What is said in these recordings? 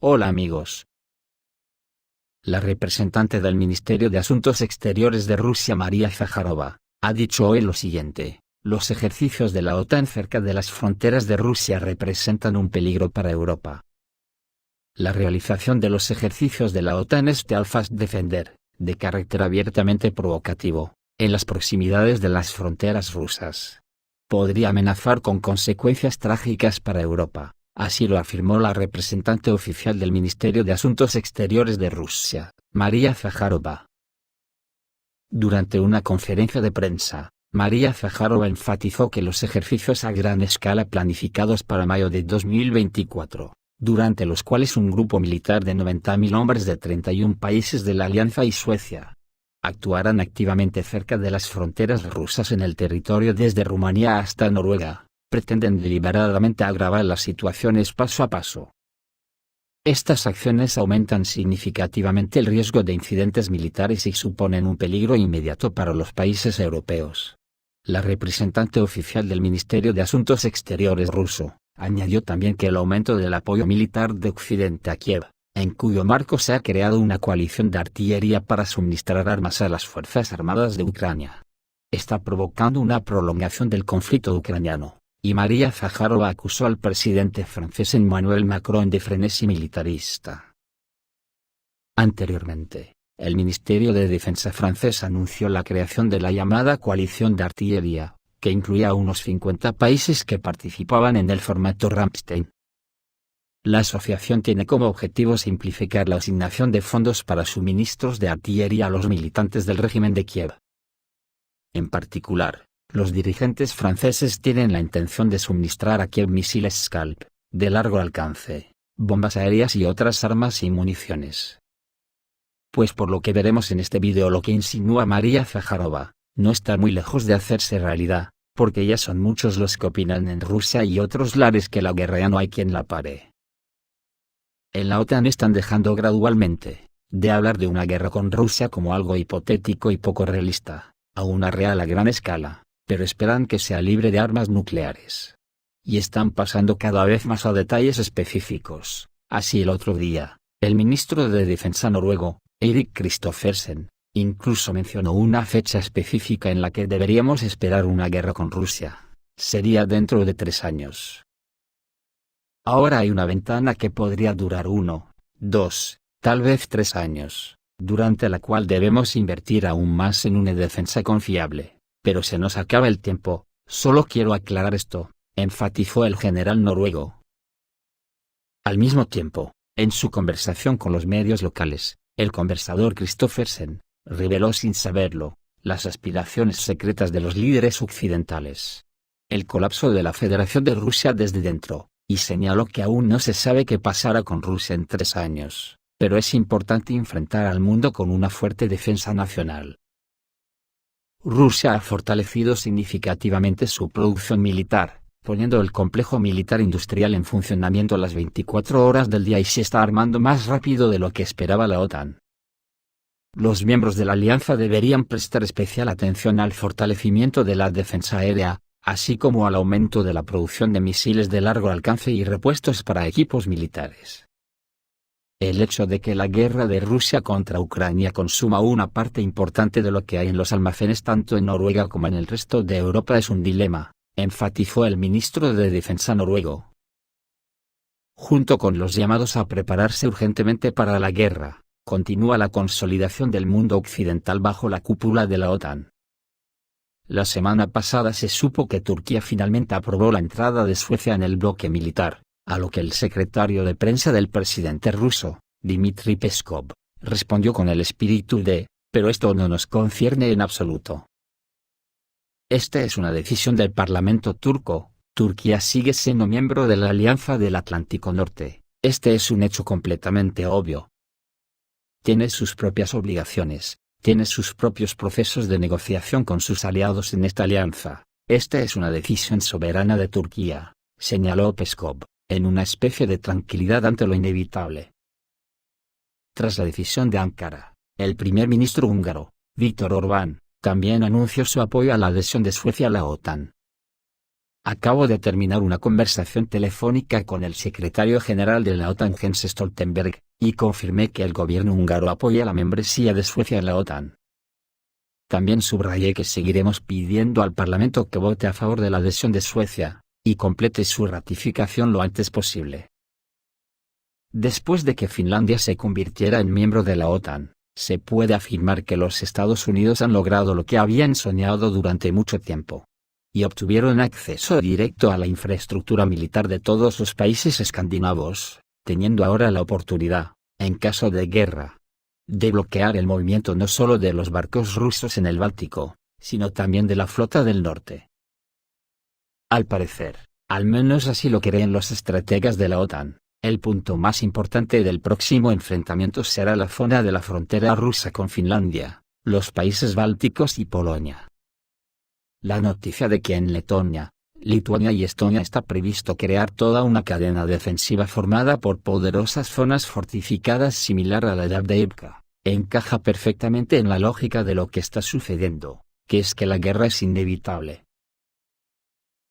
Hola amigos. La representante del Ministerio de Asuntos Exteriores de Rusia, María Zaharova, ha dicho hoy lo siguiente: los ejercicios de la OTAN cerca de las fronteras de Rusia representan un peligro para Europa. La realización de los ejercicios de la OTAN Defender, de carácter abiertamente provocativo, en las proximidades de las fronteras rusas, podría amenazar con consecuencias trágicas para Europa. Así lo afirmó la representante oficial del Ministerio de Asuntos Exteriores de Rusia, María Zaharova. Durante una conferencia de prensa, María Zaharova enfatizó que los ejercicios a gran escala planificados para mayo de 2024, durante los cuales un grupo militar de 90.000 hombres de 31 países de la Alianza y Suecia actuarán activamente cerca de las fronteras rusas en el territorio desde Rumanía hasta Noruega, pretenden deliberadamente agravar las situaciones paso a paso. Estas acciones aumentan significativamente el riesgo de incidentes militares y suponen un peligro inmediato para los países europeos. La representante oficial del Ministerio de Asuntos Exteriores ruso añadió también que el aumento del apoyo militar de Occidente a Kiev, en cuyo marco se ha creado una coalición de artillería para suministrar armas a las Fuerzas Armadas de Ucrania, está provocando una prolongación del conflicto ucraniano. Y María Zaharova acusó al presidente francés Emmanuel Macron de frenesí militarista. Anteriormente, el Ministerio de Defensa francés anunció la creación de la llamada coalición de artillería, que incluía a unos 50 países que participaban en el formato Ramstein. La asociación tiene como objetivo simplificar la asignación de fondos para suministros de artillería a los militantes del régimen de Kiev. En particular, los dirigentes franceses tienen la intención de suministrar a Kiev misiles Scalp, de largo alcance, bombas aéreas y otras armas y municiones. Pues por lo que veremos en este video, lo que insinúa María Zaharova no está muy lejos de hacerse realidad, porque ya son muchos los que opinan en Rusia y otros lares que la guerra ya no hay quien la pare. En la OTAN están dejando gradualmente de hablar de una guerra con Rusia como algo hipotético y poco realista, a una real a gran escala, pero esperan que sea libre de armas nucleares. Y están pasando cada vez más a detalles específicos. Así el otro día, el ministro de Defensa noruego, Eirik Kristoffersen, incluso mencionó una fecha específica en la que deberíamos esperar una guerra con Rusia. Sería dentro de 3 años. Ahora hay una ventana que podría durar 1, 2, tal vez 3 años, durante la cual debemos invertir aún más en una defensa confiable. Pero se nos acaba el tiempo. Solo quiero aclarar esto, enfatizó el general noruego. Al mismo tiempo, en su conversación con los medios locales, el conversador Kristoffersen reveló sin saberlo las aspiraciones secretas de los líderes occidentales. El colapso de la Federación de Rusia desde dentro, y señaló que aún no se sabe qué pasará con Rusia en 3 años, pero es importante enfrentar al mundo con una fuerte defensa nacional. Rusia ha fortalecido significativamente su producción militar, poniendo el complejo militar industrial en funcionamiento las 24 horas del día y se está armando más rápido de lo que esperaba la OTAN. Los miembros de la alianza deberían prestar especial atención al fortalecimiento de la defensa aérea, así como al aumento de la producción de misiles de largo alcance y repuestos para equipos militares. El hecho de que la guerra de Rusia contra Ucrania consuma una parte importante de lo que hay en los almacenes tanto en Noruega como en el resto de Europa es un dilema, enfatizó el ministro de Defensa noruego. Junto con los llamados a prepararse urgentemente para la guerra, continúa la consolidación del mundo occidental bajo la cúpula de la OTAN. La semana pasada se supo que Turquía finalmente aprobó la entrada de Suecia en el bloque militar, a lo que el secretario de prensa del presidente ruso, Dmitry Peskov, respondió con el espíritu de: pero esto no nos concierne en absoluto. Esta es una decisión del Parlamento turco. Turquía sigue siendo miembro de la Alianza del Atlántico Norte. Este es un hecho completamente obvio. Tiene sus propias obligaciones, tiene sus propios procesos de negociación con sus aliados en esta alianza. Esta es una decisión soberana de Turquía, señaló Peskov, en una especie de tranquilidad ante lo inevitable. Tras la decisión de Ankara, el primer ministro húngaro, Viktor Orbán, también anunció su apoyo a la adhesión de Suecia a la OTAN. Acabo de terminar una conversación telefónica con el secretario general de la OTAN Jens Stoltenberg, y confirmé que el gobierno húngaro apoya la membresía de Suecia en la OTAN. También subrayé que seguiremos pidiendo al Parlamento que vote a favor de la adhesión de Suecia, y complete su ratificación lo antes posible. Después de que Finlandia se convirtiera en miembro de la OTAN, se puede afirmar que los Estados Unidos han logrado lo que habían soñado durante mucho tiempo. Y obtuvieron acceso directo a la infraestructura militar de todos los países escandinavos, teniendo ahora la oportunidad, en caso de guerra, de bloquear el movimiento no solo de los barcos rusos en el Báltico, sino también de la flota del norte. Al parecer, al menos así lo creen los estrategas de la OTAN, el punto más importante del próximo enfrentamiento será la zona de la frontera rusa con Finlandia, los países bálticos y Polonia. La noticia de que en Letonia, Lituania y Estonia está previsto crear toda una cadena defensiva formada por poderosas zonas fortificadas similar a la de Avdiivka, encaja perfectamente en la lógica de lo que está sucediendo, que es que la guerra es inevitable.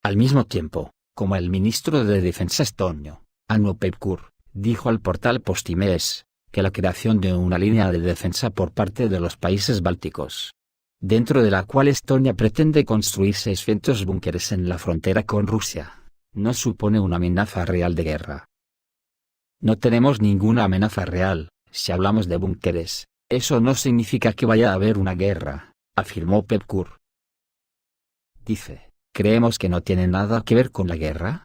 Al mismo tiempo, como el ministro de Defensa estonio, Hannu Pevkur, dijo al portal Postimees, que la creación de una línea de defensa por parte de los países bálticos, dentro de la cual Estonia pretende construir 600 búnkeres en la frontera con Rusia, no supone una amenaza real de guerra. No tenemos ninguna amenaza real, si hablamos de búnkeres, eso no significa que vaya a haber una guerra, afirmó Pevkur. Dice, ¿creemos que no tiene nada que ver con la guerra?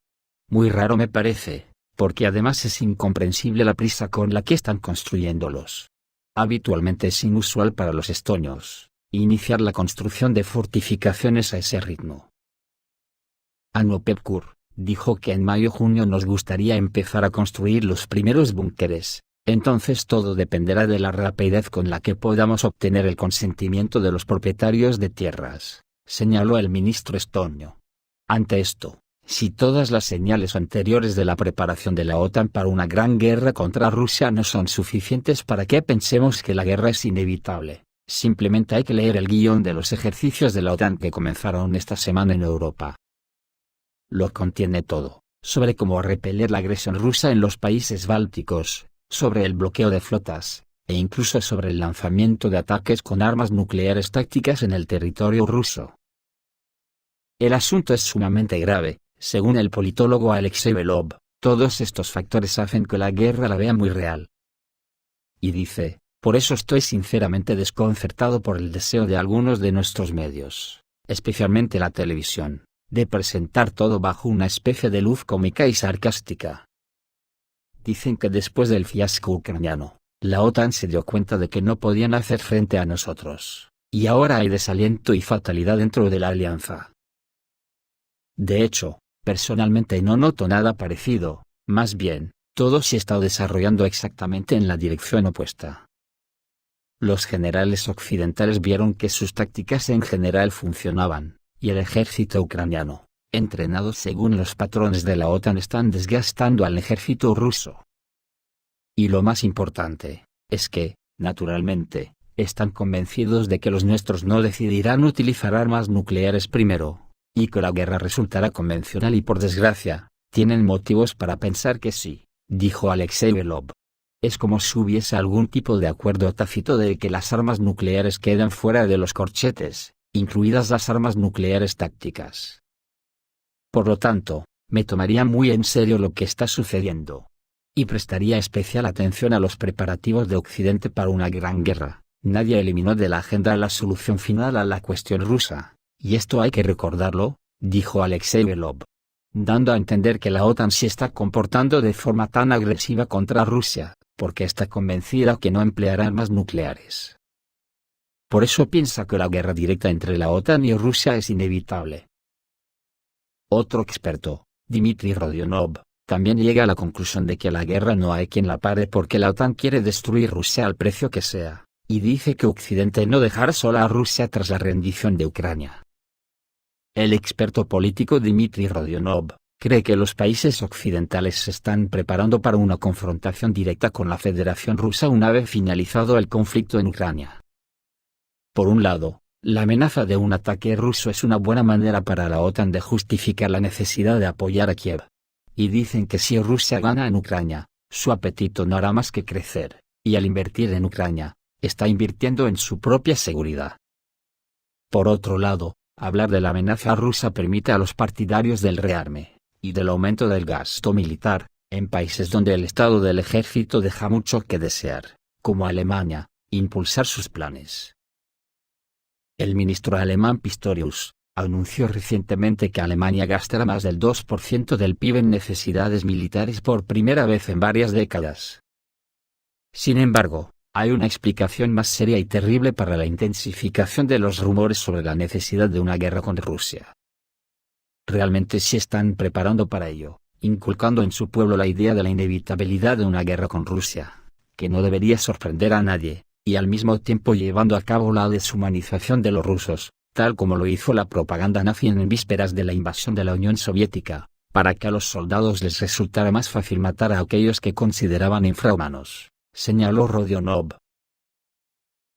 Muy raro me parece, porque además es incomprensible la prisa con la que están construyéndolos. Habitualmente es inusual para los estonios iniciar la construcción de fortificaciones a ese ritmo. Hannu Pevkur dijo que en mayo-junio nos gustaría empezar a construir los primeros búnkeres, entonces todo dependerá de la rapidez con la que podamos obtener el consentimiento de los propietarios de tierras, señaló el ministro estonio. Ante esto, si todas las señales anteriores de la preparación de la OTAN para una gran guerra contra Rusia no son suficientes para que pensemos que la guerra es inevitable, simplemente hay que leer el guión de los ejercicios de la OTAN que comenzaron esta semana en Europa. Lo contiene todo, sobre cómo repeler la agresión rusa en los países bálticos, sobre el bloqueo de flotas, e incluso sobre el lanzamiento de ataques con armas nucleares tácticas en el territorio ruso. El asunto es sumamente grave, según el politólogo Alexei Belov, todos estos factores hacen que la guerra la vea muy real. Y dice, por eso estoy sinceramente desconcertado por el deseo de algunos de nuestros medios, especialmente la televisión, de presentar todo bajo una especie de luz cómica y sarcástica. Dicen que después del fiasco ucraniano, la OTAN se dio cuenta de que no podían hacer frente a nosotros, y ahora hay desaliento y fatalidad dentro de la alianza. De hecho, personalmente no noto nada parecido, más bien, todo se está desarrollando exactamente en la dirección opuesta. Los generales occidentales vieron que sus tácticas en general funcionaban, y el ejército ucraniano, entrenado según los patrones de la OTAN, están desgastando al ejército ruso. Y lo más importante, es que, naturalmente, están convencidos de que los nuestros no decidirán utilizar armas nucleares primero, y que la guerra resultará convencional y por desgracia, tienen motivos para pensar que sí, dijo Alexei Belov. Es como si hubiese algún tipo de acuerdo tácito de que las armas nucleares quedan fuera de los corchetes, incluidas las armas nucleares tácticas. Por lo tanto, me tomaría muy en serio lo que está sucediendo. Y prestaría especial atención a los preparativos de Occidente para una gran guerra. Nadie eliminó de la agenda la solución final a la cuestión rusa, y esto hay que recordarlo, dijo Alexei Belov, dando a entender que la OTAN se está comportando de forma tan agresiva contra Rusia, porque está convencida que no empleará armas nucleares. Por eso piensa que la guerra directa entre la OTAN y Rusia es inevitable. Otro experto, Dmitry Rodionov, también llega a la conclusión de que la guerra no hay quien la pare porque la OTAN quiere destruir Rusia al precio que sea, y dice que Occidente no dejará sola a Rusia tras la rendición de Ucrania. El experto político Dmitry Rodionov cree que los países occidentales se están preparando para una confrontación directa con la Federación Rusa una vez finalizado el conflicto en Ucrania. Por un lado, La amenaza de un ataque ruso es una buena manera para la OTAN de justificar la necesidad de apoyar a Kiev. Y dicen que si Rusia gana en Ucrania, su apetito no hará más que crecer, y al invertir en Ucrania, está invirtiendo en su propia seguridad. Por otro lado, hablar de la amenaza rusa permite a los partidarios del rearme, y del aumento del gasto militar, en países donde el estado del ejército deja mucho que desear, como Alemania, impulsar sus planes. El ministro alemán Pistorius anunció recientemente que Alemania gastará más del 2% del PIB en necesidades militares por primera vez en varias décadas. Sin embargo, hay una explicación más seria y terrible para la intensificación de los rumores sobre la necesidad de una guerra con Rusia. Realmente se están preparando para ello, inculcando en su pueblo la idea de la inevitabilidad de una guerra con Rusia, que no debería sorprender a nadie, y al mismo tiempo llevando a cabo la deshumanización de los rusos, tal como lo hizo la propaganda nazi en vísperas de la invasión de la Unión Soviética, para que a los soldados les resultara más fácil matar a aquellos que consideraban infrahumanos, señaló Rodionov.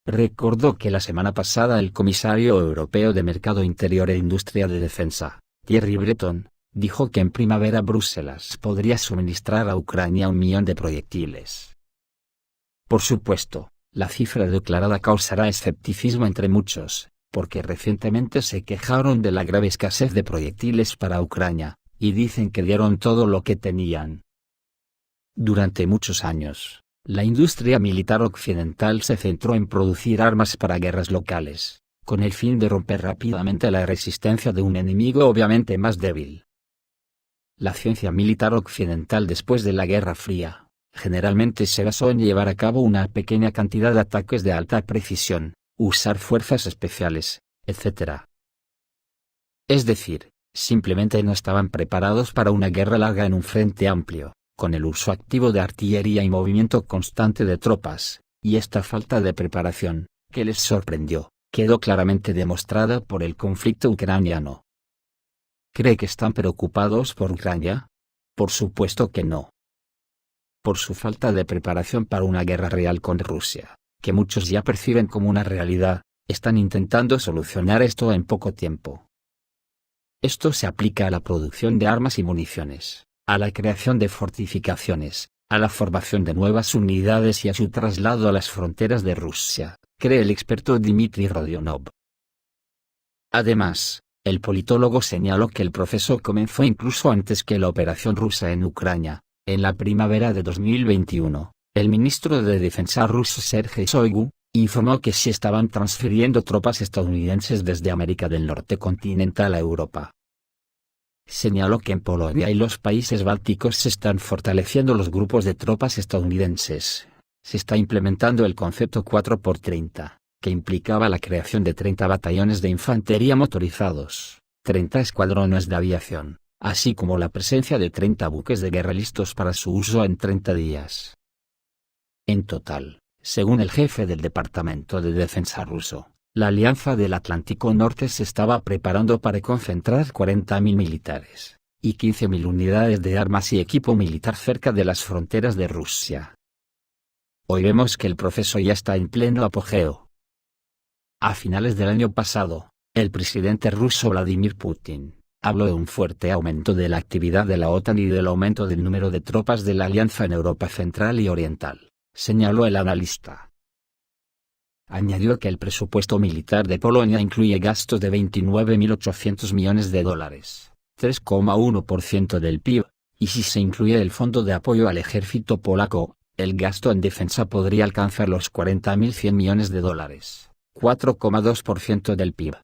Recordó que la semana pasada el comisario europeo de Mercado Interior e Industria de Defensa, Thierry Breton, dijo que en primavera Bruselas podría suministrar a Ucrania 1 millón de proyectiles. Por supuesto, la cifra declarada causará escepticismo entre muchos, porque recientemente se quejaron de la grave escasez de proyectiles para Ucrania, y dicen que dieron todo lo que tenían. Durante muchos años, la industria militar occidental se centró en producir armas para guerras locales, con el fin de romper rápidamente la resistencia de un enemigo obviamente más débil. La ciencia militar occidental después de la Guerra Fría generalmente se basó en llevar a cabo una pequeña cantidad de ataques de alta precisión, usar fuerzas especiales, etc. Es decir, simplemente no estaban preparados para una guerra larga en un frente amplio, con el uso activo de artillería y movimiento constante de tropas, y esta falta de preparación, que les sorprendió, quedó claramente demostrada por el conflicto ucraniano. ¿Cree que están preocupados por Ucrania? Por supuesto que no. Por su falta de preparación para una guerra real con Rusia, que muchos ya perciben como una realidad, están intentando solucionar esto en poco tiempo. Esto se aplica a la producción de armas y municiones, a la creación de fortificaciones, a la formación de nuevas unidades y a su traslado a las fronteras de Rusia, cree el experto Dmitry Rodionov. Además, el politólogo señaló que el proceso comenzó incluso antes que la operación rusa en Ucrania. En la primavera de 2021, el ministro de Defensa ruso Sergei Shoigu informó que se estaban transfiriendo tropas estadounidenses desde América del Norte continental a Europa. Señaló que en Polonia y los países bálticos se están fortaleciendo los grupos de tropas estadounidenses. Se está implementando el concepto 4x30, que implicaba la creación de 30 batallones de infantería motorizados, 30 escuadrones de aviación, así como la presencia de 30 buques de guerra listos para su uso en 30 días. En total, según el jefe del Departamento de Defensa ruso, la Alianza del Atlántico Norte se estaba preparando para concentrar 40.000 militares, y 15.000 unidades de armas y equipo militar cerca de las fronteras de Rusia. Hoy vemos que el proceso ya está en pleno apogeo. A finales del año pasado, el presidente ruso Vladimir Putin habló de un fuerte aumento de la actividad de la OTAN y del aumento del número de tropas de la alianza en Europa Central y Oriental, señaló el analista. Añadió que el presupuesto militar de Polonia incluye gastos de 29.800 millones de dólares, 3,1% del PIB, y si se incluye el fondo de apoyo al ejército polaco, el gasto en defensa podría alcanzar los 40.100 millones de dólares, 4,2% del PIB.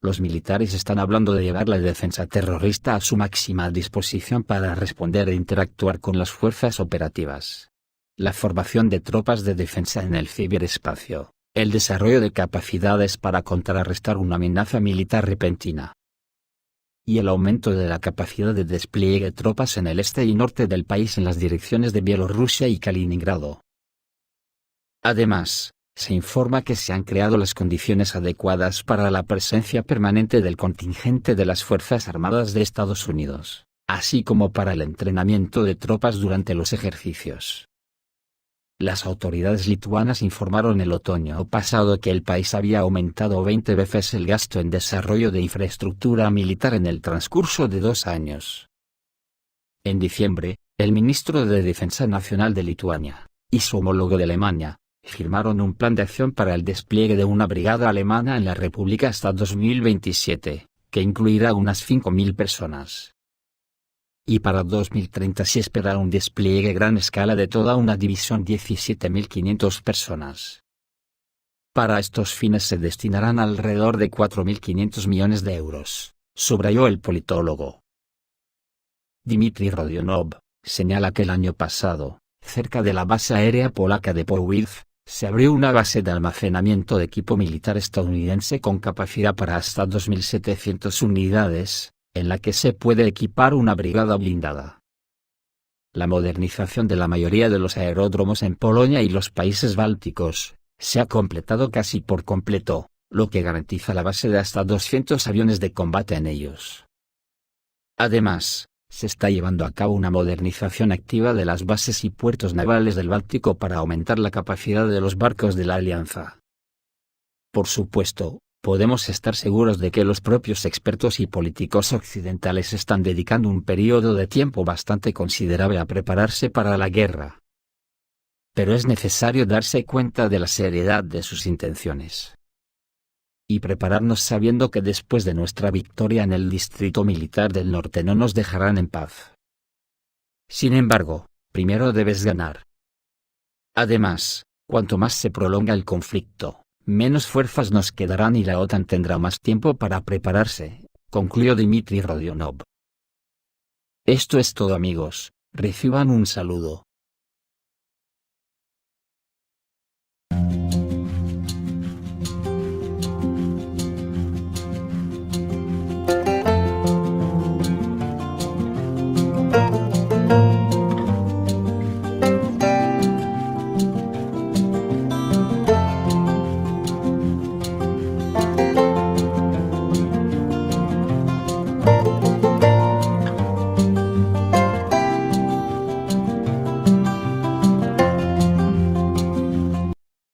Los militares están hablando de llevar la defensa terrorista a su máxima disposición para responder e interactuar con las fuerzas operativas. La formación de tropas de defensa en el ciberespacio, el desarrollo de capacidades para contrarrestar una amenaza militar repentina, y el aumento de la capacidad de despliegue de tropas en el este y norte del país en las direcciones de Bielorrusia y Kaliningrado. Además, se informa que se han creado las condiciones adecuadas para la presencia permanente del contingente de las Fuerzas Armadas de Estados Unidos, así como para el entrenamiento de tropas durante los ejercicios. Las autoridades lituanas informaron el otoño pasado que el país había aumentado 20 veces el gasto en desarrollo de infraestructura militar en el transcurso de 2 años. En diciembre, el ministro de Defensa Nacional de Lituania y su homólogo de Alemania firmaron un plan de acción para el despliegue de una brigada alemana en la República hasta 2027, que incluirá unas 5.000 personas. Y para 2030 se espera un despliegue a gran escala de toda una división 17.500 personas. Para estos fines se destinarán alrededor de 4.500 millones de euros, subrayó el politólogo. Dmitry Rodionov señala que el año pasado, cerca de la base aérea polaca de Powidz, se abrió una base de almacenamiento de equipo militar estadounidense con capacidad para hasta 2.700 unidades, en la que se puede equipar una brigada blindada. La modernización de la mayoría de los aeródromos en Polonia y los países bálticos se ha completado casi por completo, lo que garantiza la base de hasta 200 aviones de combate en ellos. Además, se está llevando a cabo una modernización activa de las bases y puertos navales del Báltico para aumentar la capacidad de los barcos de la Alianza. Por supuesto, podemos estar seguros de que los propios expertos y políticos occidentales están dedicando un periodo de tiempo bastante considerable a prepararse para la guerra. Pero es necesario darse cuenta de la seriedad de sus intenciones. Y prepararnos sabiendo que después de nuestra victoria en el Distrito Militar del Norte no nos dejarán en paz. Sin embargo, primero debes ganar. Además, cuanto más se prolonga el conflicto, menos fuerzas nos quedarán y la OTAN tendrá más tiempo para prepararse, concluyó Dmitry Rodionov. Esto es todo amigos, reciban un saludo.